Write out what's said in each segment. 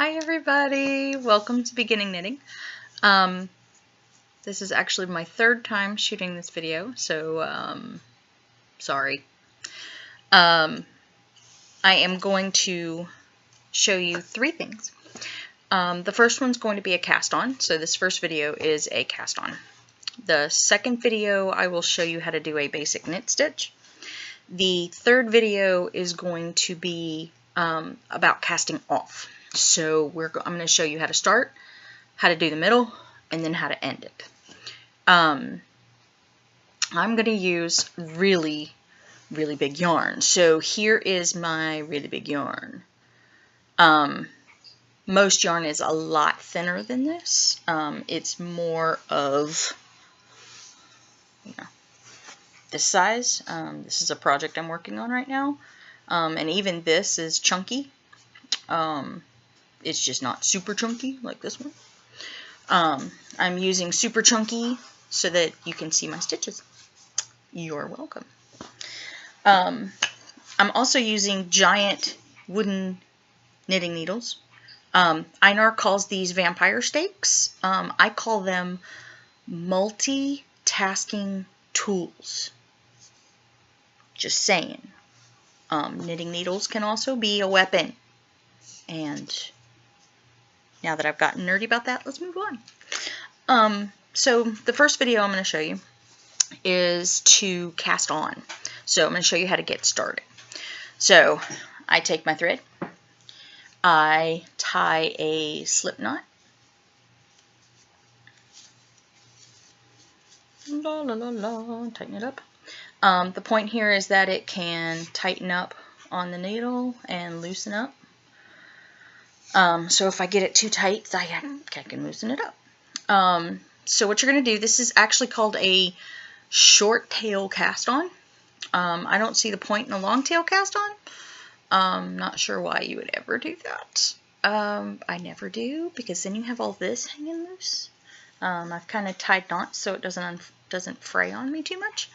Hi everybody! Welcome to Beginning Knitting. This is actually my third time shooting this video, so sorry. I am going to show you three things. The first one's going to be a cast on, so this first video is a cast on. The second video I will show you how to do a basic knit stitch. The third video is going to be about casting off. So I'm going to show you how to start, how to do the middle, and then how to end it. I'm going to use really big yarn. So here is my really big yarn. Most yarn is a lot thinner than this. It's more of, this size. This is a project I'm working on right now. And even this is chunky. It's just not super chunky like this one. I'm using super chunky so that you can see my stitches. You're welcome. I'm also using giant wooden knitting needles. Einar calls these vampire stakes. I call them multitasking tools. Just saying. Knitting needles can also be a weapon. And now that I've gotten nerdy about that, let's move on. So the first video I'm going to show you is to cast on. So I'm going to show you how to get started. So I take my thread, I tie a slip knot, tighten it up. The point here is that it can tighten up on the needle and loosen up. So if I get it too tight, I can loosen it up. So what you're going to do, this is actually called a short tail cast on. I don't see the point in a long tail cast on. Not sure why you would ever do that. I never do, because then you have all this hanging loose. I've kind of tied knots so it doesn't fray on me too much.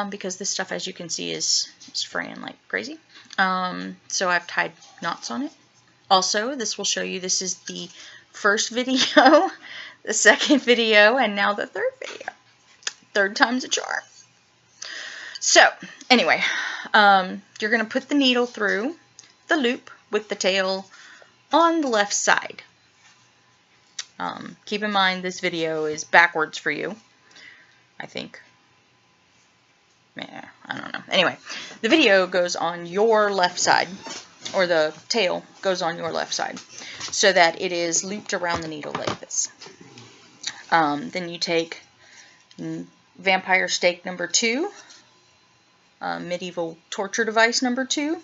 Because this stuff, as you can see, is fraying like crazy. So I've tied knots on it. Also, this will show you this is the first video, the second video, and now the third video. Third time's a charm. So, anyway, you're going to put the needle through the loop with the tail on the left side. Keep in mind this video is backwards for you, I think. Yeah, I don't know. Anyway, the video goes on your left side, or the tail goes on your left side, so that it is looped around the needle like this. Then you take vampire stake number 2, medieval torture device number 2,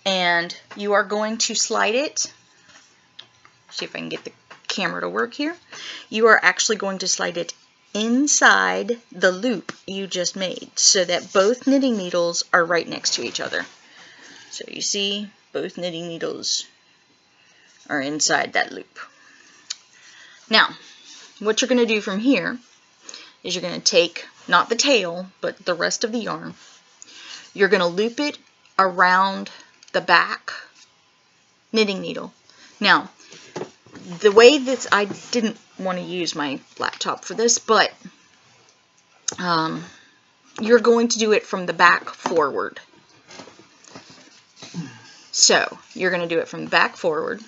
and you are going to slide it. See if I can get the camera to work here. You are actually going to slide it inside the loop you just made, so that both knitting needles are right next to each other. So you see, both knitting needles are inside that loop. Now, what you're going to do from here is you're going to take, not the tail, but the rest of the yarn. You're going to loop it around the back knitting needle. Now, the way that I didn't want to use my laptop for this, but you're going to do it from the back forward. So, you're going to do it from the back forward.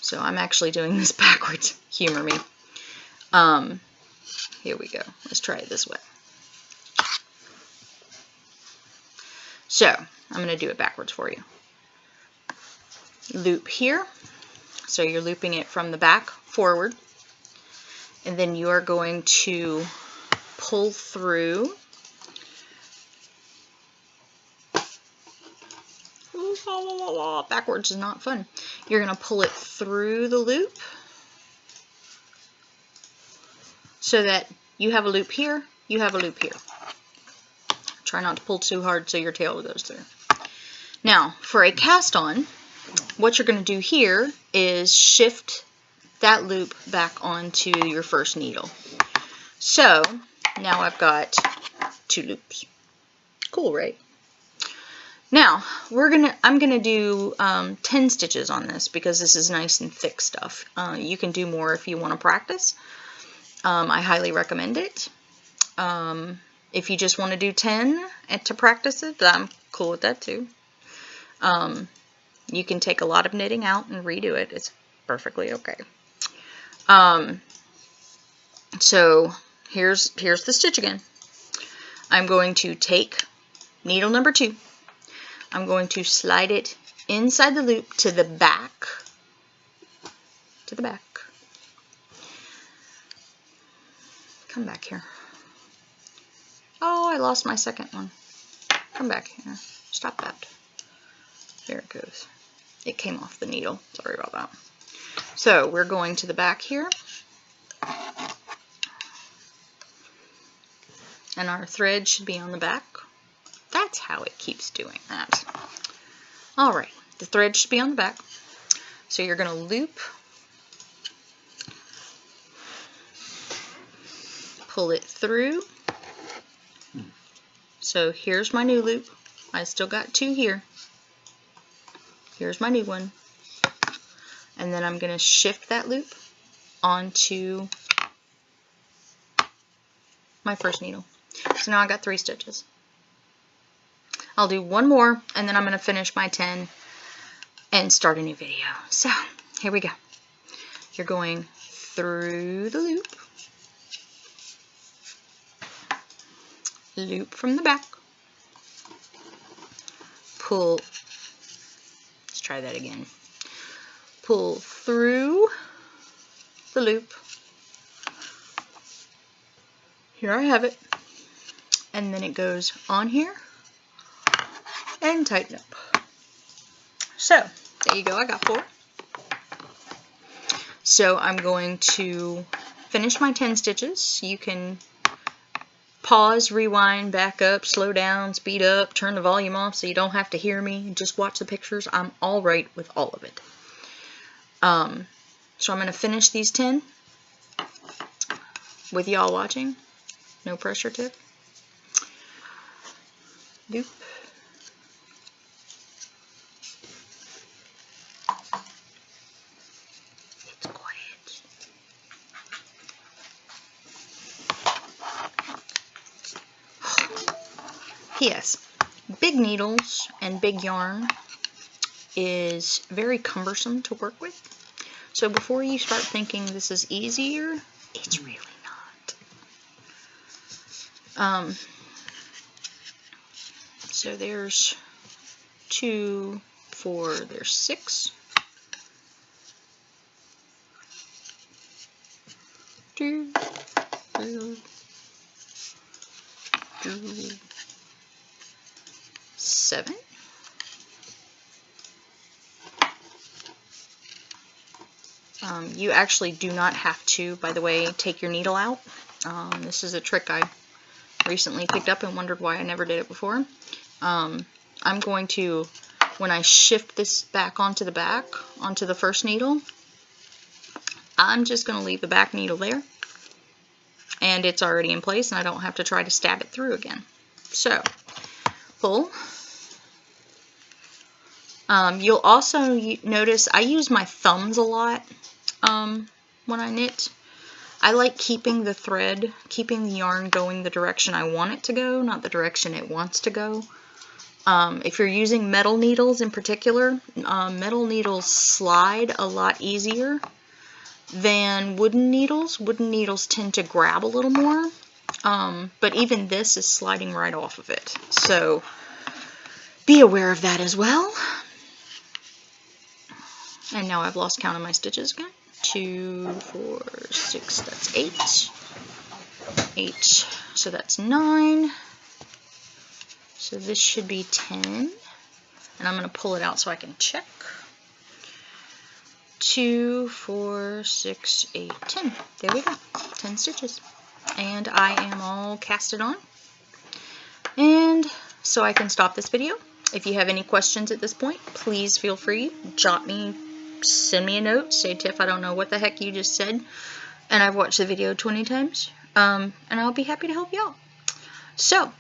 So, I'm actually doing this backwards. Humor me. Here we go. Let's try it this way. So, I'm going to do it backwards for you. Loop here. So, you're looping it from the back forward. And then you are going to pull through. Backwards is not fun. You're going to pull it through the loop so that you have a loop here, you have a loop here. Try not to pull too hard so your tail goes through. Now, for a cast on, what you're going to do here is shift that loop back onto your first needle. So, now I've got 2 loops. Cool, right? Now, I'm gonna do 10 stitches on this because this is nice and thick stuff. You can do more if you want to practice. I highly recommend it. If you just want to do 10 to practice it, I'm cool with that too. You can take a lot of knitting out and redo it. It's perfectly okay. So here's the stitch again. I'm going to take needle number 2. I'm going to slide it inside the loop to the back. To the back. Come back here. Oh, I lost my second one. Come back here. Stop that. There it goes. It came off the needle. Sorry about that. So we're going to the back here. And our thread should be on the back. That's how it keeps doing that. Alright, the thread should be on the back. So you're going to loop, pull it through. So here's my new loop. I still got 2 here. Here's my new one. And then I'm going to shift that loop onto my first needle. So now I got 3 stitches. I'll do one more and then I'm going to finish my 10 and start a new video. So here we go. You're going through the loop, loop from the back, pull, let's try that again, pull through the loop. Here I have it. And then it goes on here and tighten up. So there you go, I got 4. So I'm going to finish my 10 stitches. You can pause, rewind, back up, slow down, speed up, turn the volume off so you don't have to hear me. Just watch the pictures. I'm all right with all of it. So I'm going to finish these 10 with y'all watching. No pressure tip. Loop. It's quiet. P.S. Big needles and big yarn is very cumbersome to work with. So before you start thinking this is easier, it's really not. So there's 2, 4, there's 6. 2, 3, 2, 7. You actually do not have to, by the way, take your needle out. This is a trick I recently picked up and wondered why I never did it before. I'm going to, when I shift this back onto the first needle, I'm just going to leave the back needle there. And it's already in place and I don't have to try to stab it through again. So, pull. You'll also notice I use my thumbs a lot when I knit. I like keeping the thread, keeping the yarn going the direction I want it to go, not the direction it wants to go. If you're using metal needles in particular, metal needles slide a lot easier than wooden needles. Wooden needles tend to grab a little more, but even this is sliding right off of it. So be aware of that as well. And now I've lost count of my stitches again. 2, 4, 6, that's 8. 8, so that's 9. So this should be 10. And I'm going to pull it out so I can check. 2, 4, 6, 8, 10. There we go. 10 stitches. And I am all casted on. And so I can stop this video. If you have any questions at this point, please feel free. Jot me, send me a note. Say, Tiff, I don't know what the heck you just said. And I've watched the video 20 times. And I'll be happy to help you out. So,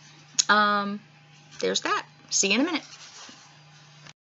there's that. See you in a minute.